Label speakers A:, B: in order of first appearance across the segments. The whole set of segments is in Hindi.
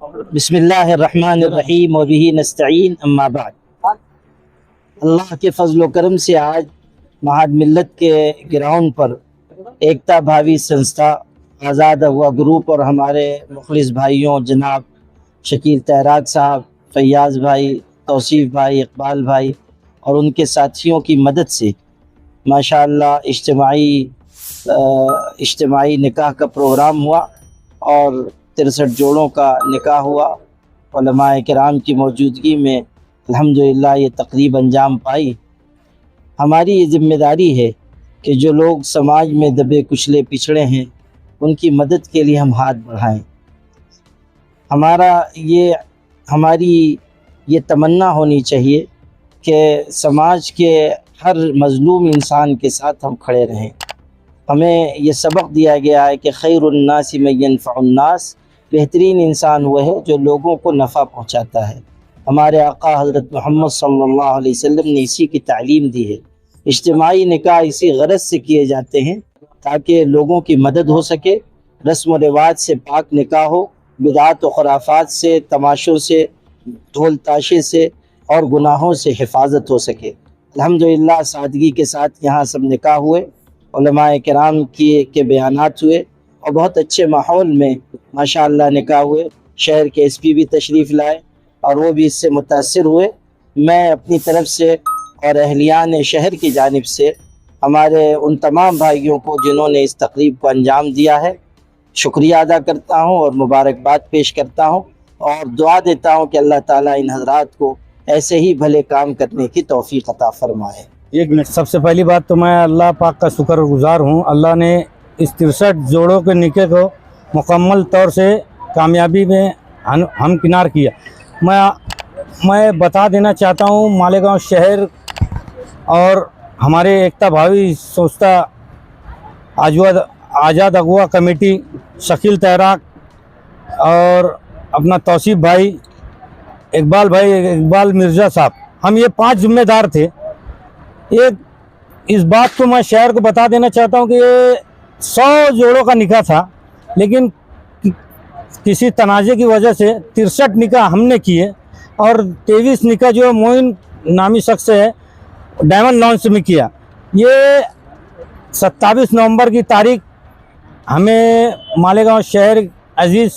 A: बिस्मिल्लाहिर्रहमानिर्रहीम व बिही नस्तईन अम्मा बाद। अल्लाह के फजल व करम से आज महाद मिल्लत के ग्राउंड पर एकता भावी संस्था, आज़ाद अगवा ग्रुप और हमारे मुखलिस भाइयों जनाब शकील तैराक साहब, फैयाज़ भाई, तौसीफ़ भाई, इकबाल भाई और उनके साथियों की मदद से माशाअल्लाह इज्तिमाई निकाह का प्रोग्राम हुआ और 63 जोड़ों का निकाह हुआ। उलमाए किराम की मौजूदगी में अल्हम्दुलिल्लाह ये तकरीब अंजाम पाई। हमारी ये ज़िम्मेदारी है कि जो लोग समाज में दबे कुचले पिछड़े हैं उनकी मदद के लिए हम हाथ बढ़ाएं। हमारी ये तमन्ना होनी चाहिए कि समाज के हर मज़लूम इंसान के साथ हम खड़े रहें। हमें ये सबक दिया गया है कि खैरुन्नास मन यनफ़उन्नास, बेहतरीन इंसान वो है जो लोगों को नफ़ा पहुँचाता है। हमारे आका हज़रत मोहम्मद सल्लल्लाहु अलैहि वसल्लम ने इसी की तालीम दी है। इज्तिमाई निकाह इसी गरज से किए जाते हैं ताकि लोगों की मदद हो सके, रस्म व रिवाज से पाक निकाह हो, बिदात व खुराफात से, तमाशों से, ढोल ताशे से और गुनाहों से हिफाजत हो सके। अल्हम्दुलिल्लाह सादगी के साथ यहाँ सब निकाह हुए, उलमाए किराम के बयानात हुए और बहुत अच्छे माहौल में माशाअल्लाह निकाह हुए। शहर के एसपी भी तशरीफ़ लाए और वो भी इससे मुतासिर हुए। मैं अपनी तरफ से और अहलियान शहर की जानिब से हमारे उन तमाम भाइयों को जिन्होंने इस तकरीब को अंजाम दिया है शुक्रिया अदा करता हूँ और मुबारकबाद पेश करता हूँ और दुआ देता हूँ कि अल्लाह ताला इन हज़रात को ऐसे ही भले काम करने की तौफीक अता फरमाए।
B: एक मिनट। सबसे पहली बात तो मैं अल्लाह पाक का शुक्रगुज़ार हूँ। अल्लाह ने इस 63 जोड़ों के निकाह को मुकम्मल तौर से कामयाबी में हमकिनार किया। मैं बता देना चाहता हूँ मालेगांव शहर और हमारे एकता भावी संस्था आज़ाद अगवा कमेटी, शकील तैराक और अपना तौसीफ़ भाई, इकबाल मिर्ज़ा साहब, हम ये 5 ज़िम्मेदार थे। एक इस बात को मैं शहर को बता देना चाहता हूँ कि ये 100 जोड़ों का निकाह था, लेकिन किसी तनाज़े की वजह से 63 निकाह हमने किए और 23 निकाह जो मोइन नामी शख्स है डायमंड लॉन्च में किया। ये 27 नवंबर की तारीख हमें मालेगांव शहर अजीज़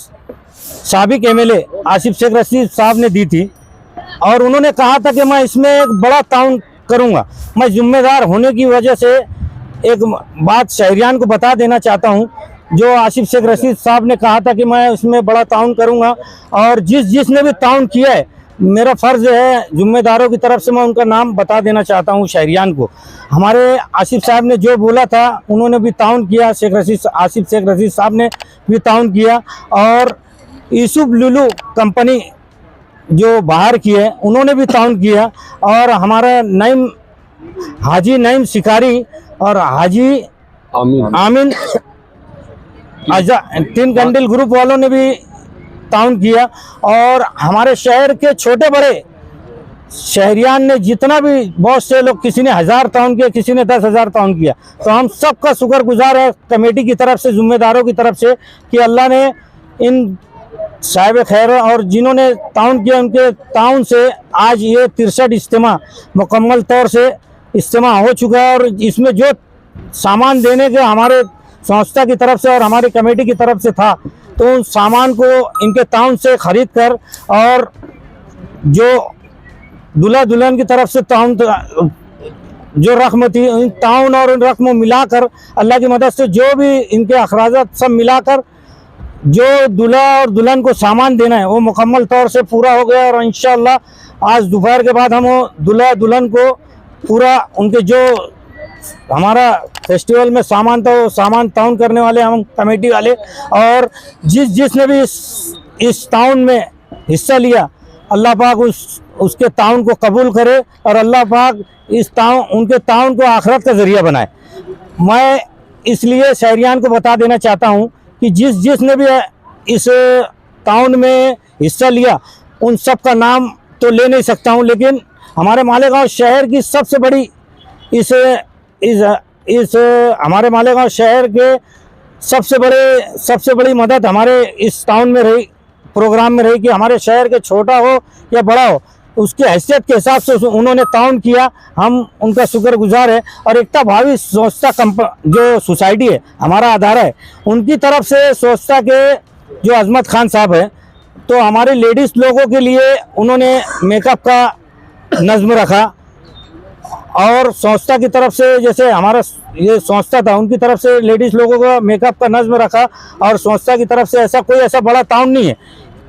B: साबिक एमएलए आसिफ शेख रशीद साहब ने दी थी और उन्होंने कहा था कि मैं इसमें एक बड़ा ताउन करूंगा। मैं जिम्मेदार होने की वजह से एक बात शहरियान को बता देना चाहता हूं, जो आसिफ शेख रशीद साहब ने कहा था कि मैं इसमें बड़ा ताउन करूंगा और जिसने भी ताउन किया है, मेरा फ़र्ज़ है जिम्मेदारों की तरफ से मैं उनका नाम बता देना चाहता हूं शहरियान को। हमारे आसिफ साहब ने जो बोला था उन्होंने भी ताउन किया, आसिफ शेख रशीद साहब ने भी ताउन किया और यूसुफ लुलू कंपनी जो बाहर की है उन्होंने भी ताउन किया और हमारा हाजी नईम शिकारी और हाजी आमिन 3 कैंडल ग्रुप वालों ने भी ताउन किया और हमारे शहर के छोटे बड़े शहरियान ने जितना भी, बहुत से लोग, किसी ने 1000 ताउन किया, किसी ने 10,000 ताउन किया। तो हम सबका शुक्रगुजार है कमेटी की तरफ से, जिम्मेदारों की तरफ से कि अल्लाह ने इन साहिब खैर और जिन्होंने ताउन किया उनके ताउन से आज ये 63 इज्तिमा मुकम्मल तौर से इज्तिमा हो चुका है और इसमें जो सामान देने के हमारे संस्था की तरफ से और हमारी कमेटी की तरफ से था, तो उन सामान को इनके ताउन से ख़रीद कर और जो दूल्हा दुल्हन की तरफ से ताउन जो रकम थी, इन ताउन और उन रकम मिलाकर अल्लाह की मदद से जो भी इनके अखराजात सब मिलाकर जो दूल्हा और दुल्हन को सामान देना है वो मुकम्मल तौर से पूरा हो गया और इंशाअल्लाह आज दोपहर के बाद हम दूल्हा दुल्हन को पूरा उनके जो हमारा फेस्टिवल में सामान था वो सामान ताउन करने वाले हम कमेटी वाले और जिसने भी इस ताउन में हिस्सा लिया, अल्लाह पाक उसके ताउन को कबूल करे और अल्लाह पाक उनके ताउन को आखिरत का ज़रिया बनाए। मैं इसलिए शहरियान को बता देना चाहता हूँ कि जिसने भी इस ताउन में हिस्सा लिया उन सब का नाम तो ले नहीं सकता हूँ, लेकिन हमारे मालेगांव शहर की सबसे बड़ी इस हमारे मालेगांव शहर के सबसे बड़ी मदद हमारे इस टाउन में रही प्रोग्राम में रही कि हमारे शहर के छोटा हो या बड़ा हो उसकी हैसियत के हिसाब से उन्होंने ताउन किया। हम उनका शुक्रगुजार है। और एकता भावी स्वच्छता जो सोसाइटी है हमारा आधार है, उनकी तरफ से स्वच्छता के जो अजमत खान साहब है, तो हमारे लेडीज़ लोगों के लिए उन्होंने मेकअप का नज़्म रखा। और संस्था की तरफ से जैसे हमारा ये संस्था था, उनकी तरफ से लेडीज़ लोगों का मेकअप का नज़्म रखा। और संस्था की तरफ से ऐसा कोई ऐसा बड़ा ताउन नहीं है,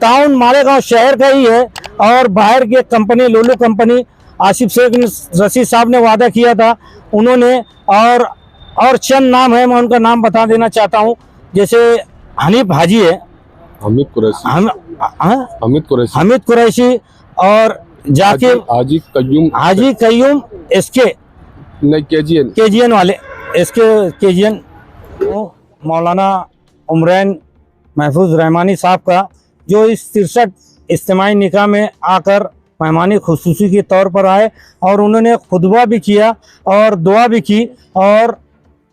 B: ताउन मालेगांव शहर का ही है। और बाहर की एक कंपनी लुलु कंपनी, आसिफ शेख रशीद साहब ने वादा किया था उन्होंने, और चंद नाम है, मैं उनका नाम बता देना चाहता हूँ। जैसे हनीफ हाजी है,
C: हमीद कुरैशी,
B: हमीद कुरैशी और जाकिर हाजी कयूम एसके केजीएन वाले एसके केजीएन, मौलाना उमरैन महफूज रहमानी साहब का, जो इस 63 इज्तिमाई निकाह में आकर मेहमानी खुसूसी के तौर पर आए और उन्होंने खुतबा भी किया और दुआ भी की और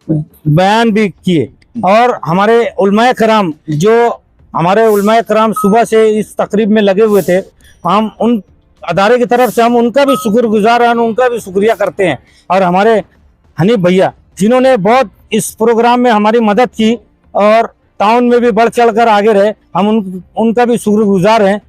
B: बयान भी किए। और हमारे उलमाए कराम, जो हमारे उलमाए कराम सुबह से इस तकरीब में लगे हुए थे, हम उन अदारे की तरफ से हम उनका भी शुक्रगुजार हैं, उनका भी शुक्रिया करते हैं। और हमारे हनीफ भैया जिन्होंने बहुत इस प्रोग्राम में हमारी मदद की और टाउन में भी बढ़ चढ़ कर आगे रहे, हम उनका भी शुक्रगुजार हैं।